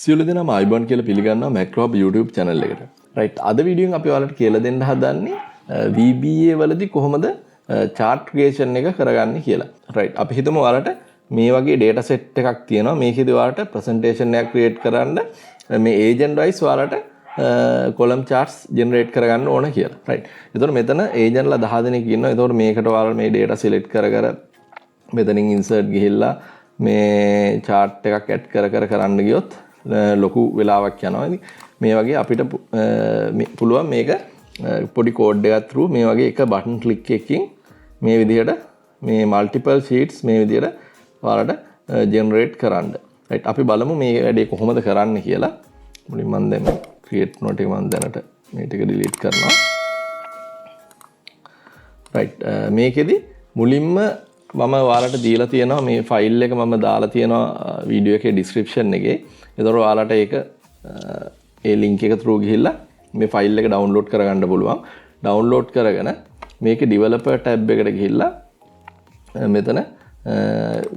සියලු දෙනාම අයිබෝන් කියලා පිළිගන්නවා Macro YouTube channel එකට. right අද වීඩියෝෙන් අපි ඔයාලට කියලා දෙන්න හදන්නේ VBA වලදී කොහොමද chart creation එක කරගන්නේ කියලා. right අපි හිතමු ඔයාලට මේ වගේ data set එකක් තියෙනවා. මේකෙදි ඔයාලට presentation එකක් create කරන්න මේ agent wise ඔයාලට column charts generate කරගන්න ඕන කියලා. right. එතකොට මෙතන agent ලා 10 දෙනෙක් ඉන්නවා. එතකොට මේකට ඔයාලා මේ data select කර මෙතනින් insert ගිහිල්ලා මේ chart එකක් add කර කරන්න ගියොත් ලොකු වෙලාවක් යනවා. ඉතින් මේ වගේ අපිට පුළුවන් මේක පොඩි කෝඩ් එකක් through මේ වගේ එක බටන් ක්ලික් එකකින් මේ විදිහට මේ multiple sheets මේ විදිහට ඔයාලට generate කරන්න. right අපි බලමු මේ වැඩේ කොහොමද කරන්න කියලා. මුලින් මම දැන් create note එක මම දැනට මේ ටික delete කරනවා. right මේකෙදි මුලින්ම මම ඔයාලට දීලා තියෙනවා මේ ෆයිල් එක මම දාලා තියෙනවා වීඩියෝ එකේ description එකේ. ඒතකොට ඔයාලට ඒක ඒ link එක through ගිහිල්ලා මේ ෆයිල් එක download කරගන්න පුළුවන්. download කරගෙන මේකේ developer tab එකට ගිහිල්ලා මෙතන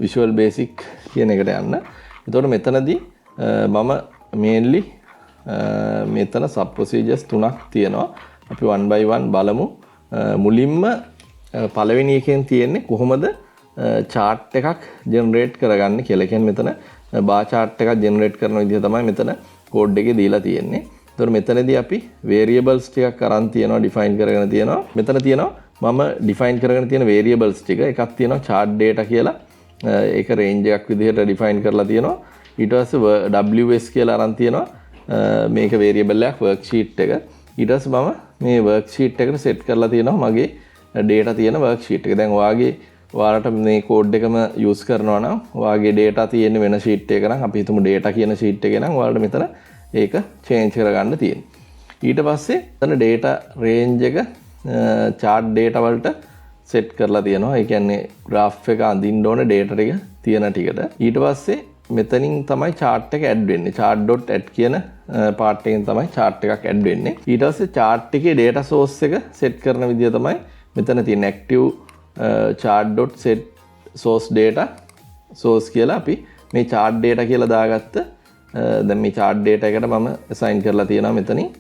Visual Basic කියන එකට යන්න. එතකොට මෙතනදී මම mainly මෙතන sub procedures 3ක් තියෙනවා. අපි one by one බලමු. මුලින්ම පළවෙනි එකෙන් තියෙන්නේ කොහොමද chart එකක් generate කරගන්න කියලා. කියන්නේ මෙතන bar chart එකක් generate කරන විදිහ තමයි මෙතන code එකේ දීලා තියෙන්නේ. ඒතකොට මෙතනදී අපි variables ටිකක් අරන් තියනවා define කරගෙන තියනවා. මෙතන තියෙනවා මම define කරගෙන තියෙන variables ටික. එකක් තියෙනවා chart data කියලා. ඒක range එකක් විදිහට define කරලා තියෙනවා. ඊට පස්සේ WS කියලා අරන් තියෙනවා. මේක variable එකක් worksheet එක. ඊට පස්සේ මම මේ worksheet එකට set කරලා තියෙනවා මගේ data තියෙන worksheet එක. දැන් ඔයාලට මේ code එකම use කරනවා නම් ඔයාගේ data තියෙන වෙන sheet එක නම් අපි හිතමු data කියන sheet එකේ නම් ඔයාලට මෙතන ඒක change කරගන්න තියෙනවා. ඊට පස්සේ එතන data range එක chart data වලට set කරලා තියෙනවා. ඒ කියන්නේ graph එක අඳින්න ඕන data ටික තියෙන ටිකට. ඊට පස්සේ මෙතනින් තමයි chart එක add වෙන්නේ. chart.add කියන part එකෙන් තමයි chart එකක් add වෙන්නේ. ඊට පස්සේ chart එකේ data source එක set කරන විදිය තමයි මෙතන තියෙන active chart.set source data source කියලා අපි මේ chart data කියලා දාගත්ත. දැන් මේ chart data එකට මම assign කරලා තියෙනවා මෙතනින්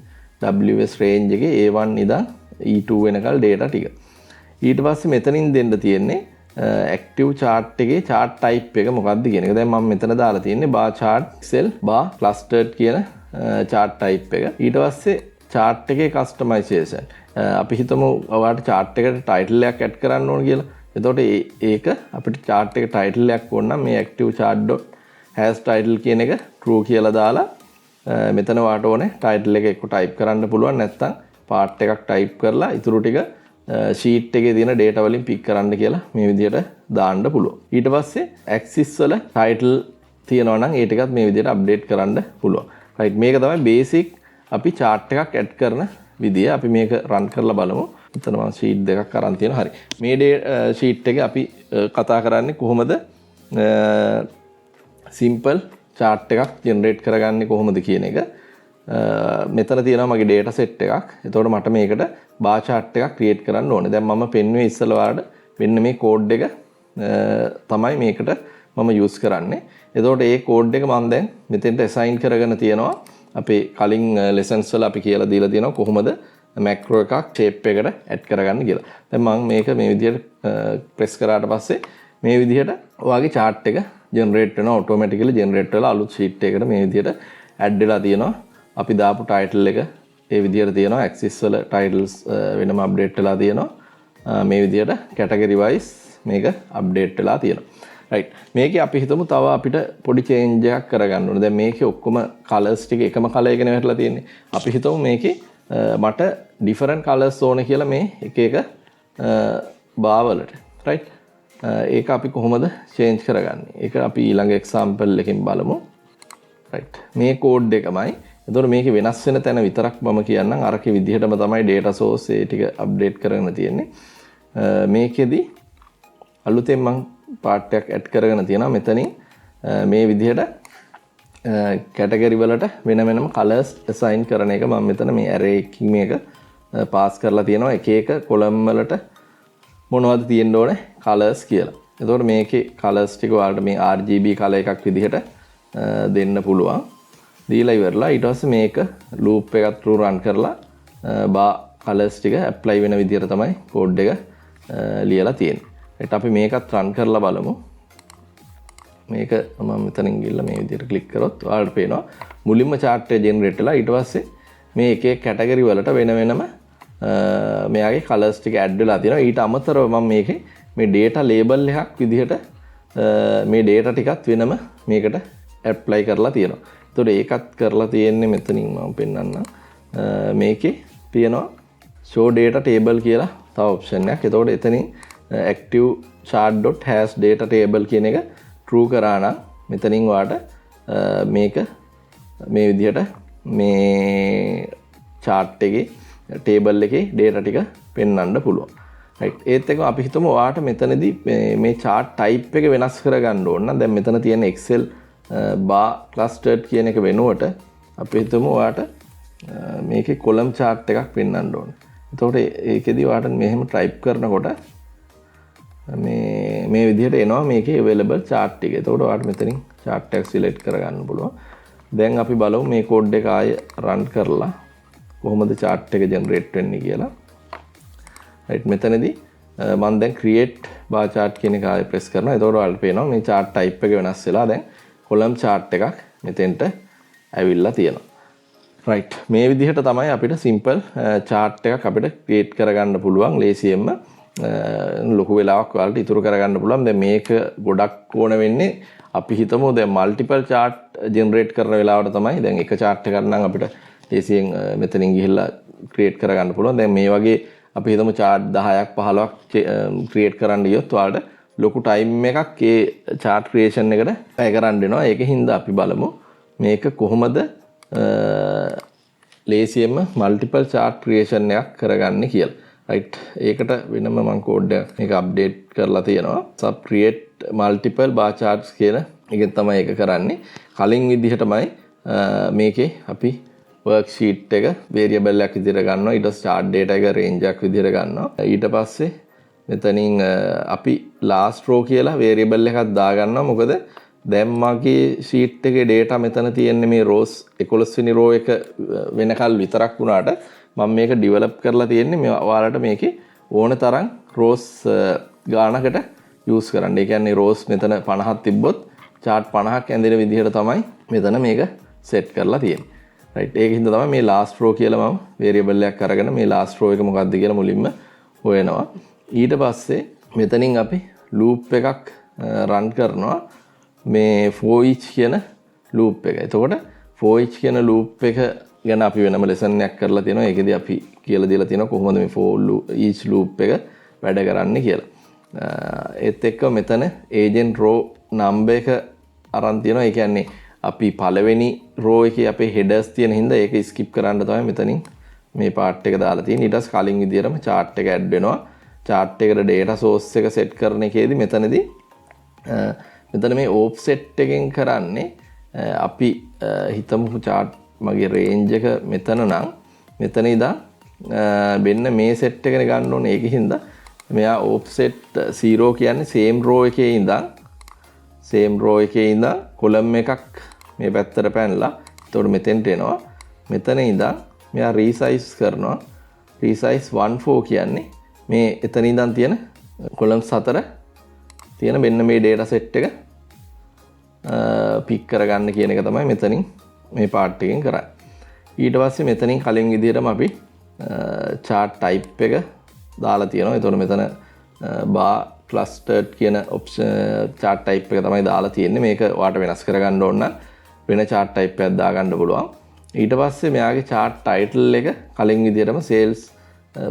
WS range එකේ A1 ඉඳන් E2 වෙනකල් data ටික. ඊට පස්සේ මෙතනින් දෙන්න තියෙන්නේ active chart එකේ chart type එක මොකක්ද කියන එක. දැන් මම මෙතන දාලා තියෙන්නේ bar chart Excel bar clustered කියන chart type එක. ඊට පස්සේ chart එකේ customization අපි හිතමු ඔයාලට chart එකට title එකක් add කරන්න ඕන කියලා. එතකොට ඒක අපිට chart එක title එකක් ඕන නම් මේ active chart.has title කියන එක true කියලා දාලා මෙතන ඔයාලට ඕනේ title එක එක්ක type කරන්න පුළුවන්. නැත්නම් part එකක් type කරලා ඊටු ටික sheet එකේ තියෙන data වලින් pick කරන්න කියලා මේ විදිහට දාන්න පුළුවන්. ඊට පස්සේ axis වල title තියෙනවා නම් ඒ ටිකත් මේ විදිහට update කරන්න පුළුවන්. right මේක තමයි basic අපි chart එකක් add කරන විදිය. අපි මේක run කරලා බලමු. එතන මම sheet දෙකක් අරන් තියෙනවා. හරි. මේ sheet එකේ අපි කතා කරන්නේ කොහොමද simple chart එකක් generate කරගන්නේ කොහොමද කියන එක. මෙතන තියෙනවා මගේ data set එකක්. එතකොට මට මේකට bar chart එකක් create කරන්න ඕනේ. දැන් මම පෙන්වුවේ ඉස්සෙල්ලා ඔයාලට මෙන්න මේ code එක තමයි මේකට මම use කරන්නේ. එතකොට මේ code එක මම දැන් මෙතෙන්ට assign කරගෙන තියෙනවා. අපේ කලින් lessons වල අපි කියලා දීලා තියෙනවා කොහොමද macro එකක් shape එකට add කරගන්න කියලා. දැන් මම මේක මේ විදිහට press කරාට පස්සේ මේ විදිහට ඔයාගේ chart එක generate වෙනවා automatically generate වෙලා අලුත් sheet එකකට මේ විදිහට add වෙලා තියෙනවා. අපි දාපු title එක ඒ විදිහට තියෙනවා. axis වල titles වෙනම update වෙලා තියෙනවා. මේ විදිහට category wise මේක update වෙලා තියෙනවා. right මේකේ අපි හිතමු තව අපිට පොඩි change එකක් කරගන්න ඕනේ. දැන් මේකේ ඔක්කොම colors ටික එකම color එකනේ වැටලා තියෙන්නේ. අපි හිතමු මේකේ මට different colors ඕනේ කියලා මේ එක එක bar වලට. right ඒක අපි කොහොමද change කරගන්නේ? ඒක අපි ඊළඟ example එකකින් බලමු. right මේ code එකමයි. එතකොට මේකේ වෙනස් වෙන තැන විතරක් මම කියන්නම්. අරකේ විදිහටම තමයි data source ඒ ටික update කරගෙන තියෙන්නේ. මේකෙදි අලුතෙන් මම part එකක් add කරගෙන තියෙනවා. මෙතනින් මේ විදිහට category වලට වෙන වෙනම colors assign කරන එක මම මෙතන මේ array එකකින් මේක pass කරලා තියෙනවා. එක එක column වලට මොනවද තියෙන්න ඕනේ colors කියලා. එතකොට මේකේ colors ටික ඔයාලට මේ RGB color එකක් විදිහට දෙන්න පුළුවන්. දීලා ඉවරලා ඊට පස්සේ මේක loop එකක් through run කරලා bar colors ටික apply වෙන විදිහට තමයි code එක ලියලා තියෙන්නේ. ඒත් අපි මේකත් run කරලා බලමු. මේක මම මෙතනින් ගිහලා මේ විදිහට click කරොත් ඔයාලට පේනවා මුලින්ම chart එක generate වෙලා ඊට පස්සේ මේ එක එක category වලට වෙන වෙනම මෙයාගේ colors ටික add වෙලා තියෙනවා. ඊට අමතරව මම මේකේ මේ data label එකක් විදිහට මේ data ටිකත් වෙනම මේකට apply කරලා තියෙනවා. එතකොට ඒකත් කරලා තියෙන්නේ මෙතනින් මම පෙන්නන්නම්. මේකේ තියෙනවා show data table කියලා තව option එකක්. එතකොට එතනින් active chart.hash data table කියන එක true කරා නම් මෙතනින් ඔයාලට මේක මේ විදිහට මේ chart එකේ table එකේ data ටික පෙන්වන්න පුළුවන්. right ඒත් එක්ක අපි හිතමු ඔයාලට මෙතනදී මේ chart type එක වෙනස් කරගන්න ඕන නම් දැන් මෙතන තියෙන Excel bar clustered කියන එක වෙනුවට අපි හිතමු ඔයාලට මේකේ column chart එකක් පෙන්වන්න ඕන. එතකොට ඒකෙදි ඔයාලට මෙහෙම type කරනකොට මේ විදිහට එනවා මේකේ available chart ටික. එතකොට ඔයාලට මෙතනින් chart එක select කරගන්න පුළුවන්. දැන් අපි බලමු මේ code එක ආයෙ run කරලා කොහොමද chart එක generate වෙන්නේ කියලා. right මෙතනදී මම දැන් create bar chart කියන එක ආයෙ press කරනවා. එතකොට ඔයාලට පේනවා මේ chart type එක වෙනස් වෙලා දැන් column chart එකක් මෙතෙන්ට ඇවිල්ලා තියෙනවා. right මේ විදිහට තමයි අපිට simple chart එකක් අපිට create කරගන්න පුළුවන් ලේසියෙන්ම. ලොකු වෙලාවක් ඔයාලට ඉතුරු කරගන්න පුළුවන්. දැන් මේක ගොඩක් ඕන වෙන්නේ අපි හිතමු දැන් multiple chart generate කරන වෙලාවට තමයි. දැන් එක chart එකක් නම් අපිට ලේසියෙන් මෙතනින් ගිහිල්ලා create කරගන්න පුළුවන්. දැන් මේ වගේ අපි හිතමු chart 10ක් 15ක් create කරන්න ගියොත් ඔයාලට ලොකු time එකක් ඒ chart creation එකට වැය කරන්න වෙනවා. ඒකෙන් හින්දා අපි බලමු මේක කොහොමද ලේසියෙන්ම multiple chart creation එකක් කරගන්නේ කියලා. right ඒකට වෙනම මම code එක මේක update කරලා තියෙනවා. sub create multiple bar charts කියන එකෙන් තමයි ඒක කරන්නේ. කලින් විදිහටමයි මේකේ අපි worksheet එක variable එකක් විදිහට ගන්නවා. ඊට පස්සේ chart data එක range එකක් විදිහට ගන්නවා. ඊට පස්සේ මෙතනින් අපි last row කියලා variable එකක් දාගන්නවා. මොකද දැන් මගේ sheet එකේ data මෙතන තියෙන්නේ මේ rows 11 වෙනි row එක වෙනකල් විතරක් වුණාට මම මේක develop කරලා තියෙන්නේ මේ ඔයාලට මේකේ ඕන තරම් rows ගානකට use කරන්න. ඒ කියන්නේ rows මෙතන 50ක් තිබ්බොත් chart 50ක් ඇඳෙන විදිහට තමයි මෙතන මේක set කරලා තියෙන්නේ. right ඒකින්ද තමයි මේ last row කියලා මම variable එකක් අරගෙන මේ last row එක මොකක්ද කියලා මුලින්ම හොයනවා. ඊට පස්සේ මෙතනින් අපි loop එකක් run කරනවා මේ for each කියන loop එක. එතකොට for each කියන loop එක ගැන අපි වෙනම lesson එකක් කරලා තියෙනවා. ඒකෙදි අපි කියලා දීලා තියෙනවා කොහොමද මේ for each loop එක වැඩ කරන්නේ කියලා. ඒත් එක්ක මෙතන agent row number එක අරන් තියෙනවා. ඒ කියන්නේ අපි පළවෙනි row එකේ අපේ headers තියෙන හින්දා ඒක skip කරන්න තමයි මෙතනින් මේ part එක දාලා තියෙන්නේ. ඊට පස්සේ කලින් විදියටම chart එක add වෙනවා. chart එකට data source එක set කරන එකේදී මෙතනදී මෙතන මේ offset එකෙන් කරන්නේ අපි හිතමු chart මගේ range එක මෙතන නම් මෙතන ඉඳන් මෙන්න මේ set එකනේ ගන්න ඕනේ. ඒකෙන් හින්දා මෙයා offset 0 කියන්නේ same row එකේ ඉඳන් column එකක් මේ පැත්තට පැනලා එතකොට මෙතෙන්ට එනවා. මෙතන ඉඳන් මෙයා resize කරනවා. resize 14 කියන්නේ මේ එතන ඉඳන් තියෙන columns 4 තියෙන මෙන්න මේ data set එක pick කරගන්න කියන එක තමයි මෙතනින් මේ part එකෙන් කරන්නේ. ඊට පස්සේ මෙතනින් කලින් විදිහටම අපි chart type එක දාලා තියෙනවා. එතකොට මෙතන bar clustered කියන option chart type එක තමයි දාලා තියෙන්නේ. මේක ඔයාලට වෙනස් කරගන්න ඕන නම් වෙන chart type එකක් දාගන්න පුළුවන්. ඊට පස්සේ මෙයාගේ chart title එක කලින් විදිහටම sales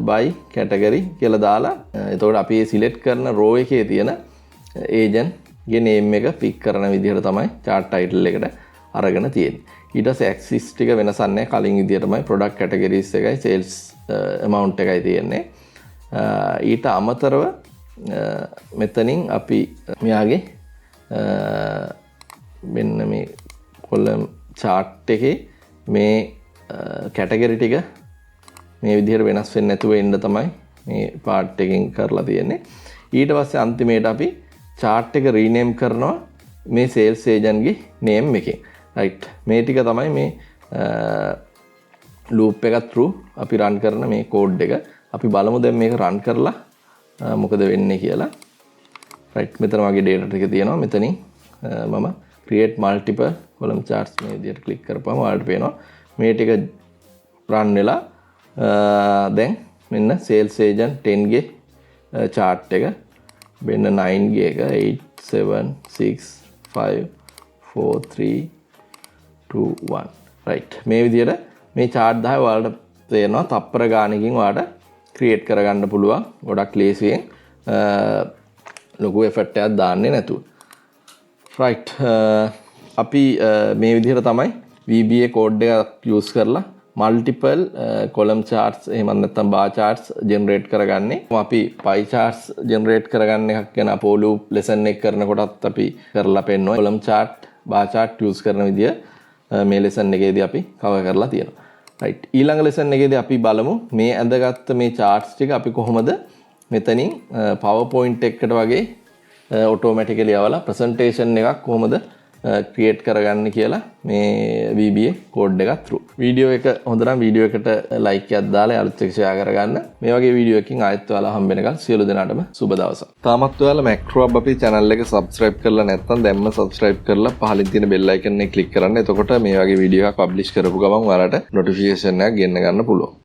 by category කියලා දාලා එතකොට අපි select කරන row එකේ තියෙන agent ගේ name එක pick කරන විදිහට තමයි chart title එකට අරගෙන තියෙන්නේ. ඊට පස්සේ axis ටික වෙනසක් නැහැ. කලින් විදිහටමයි product categories එකයි sales amount එකයි තියෙන්නේ. ඊට අමතරව මෙතනින් අපි මෙයාගේ මෙන්න මේ column chart එකේ මේ category ටික මේ විදිහට වෙනස් වෙන්නේ නැතුව ඉන්න තමයි මේ part එකෙන් කරලා තියෙන්නේ. ඊට පස්සේ අන්තිමේට අපි chart එක rename කරනවා මේ sales agent ගේ name එකෙන්. right මේ ටික තමයි මේ loop එක through අපි run කරන මේ code එක. අපි බලමු දැන් මේක run කරලා මොකද වෙන්නේ කියලා. right මෙතන වගේ data ටික තියෙනවා. මෙතනින් මම create multiple column charts මේ විදිහට click කරපුවම ඔයාලට පේනවා මේ ටික run වෙලා දැන් මෙන්න sales agent 10 ගේ chart එක මෙන්න 9 ගේ එක 8 7 6 5 4 3 2 1 right මේ විදිහට මේ chart 10 ඔයාලට තේරෙනවා තප්පර ගානකින් ඔයාලට create කරගන්න පුළුවන් ගොඩක් ලේසියෙන් ලොකු effort එකක් දාන්නේ නැතුව right අපි මේ විදිහට තමයි VBA code එක use කරලා multiple column charts එහෙම නැත්නම් bar charts generate කරගන්නේ. අපි pie charts generate කරගන්න එකක් ගැන අපෝ loop lesson එක කරනකොටත් අපි කරලා පෙන්නනවා. column chart bar chart use කරන විදිය මේ lesson එකේදී අපි cover කරලා තියෙනවා. right ඊළඟ lesson එකේදී අපි බලමු මේ ඇඳගත්ත මේ charts ටික අපි කොහොමද මෙතනින් PowerPoint එකකට වගේ automatically යවලා presentation එකක් කොහොමද create කරගන්න කියලා මේ VBA code එකක් through. වීඩියෝ එක හොඳ නම් වීඩියෝ එකට like එකක් දාලා අලුත් එක share කරගන්න. මේ වගේ වීඩියෝ එකකින් ආයෙත් ඔයාලා හම්බ වෙනකන් සියලු දෙනාටම සුබ දවසක්. තාමත් ඔයාලා Macro Hub අපේ channel එක subscribe කරලා නැත්නම් දැන්ම subscribe කරලා පහලින් තියෙන bell icon එක click කරන්න. එතකොට මේ වගේ වීඩියෝ එකක් publish කරපු ගමන් ඔයාලට notification එකක් ගෙන්න ගන්න පුළුවන්.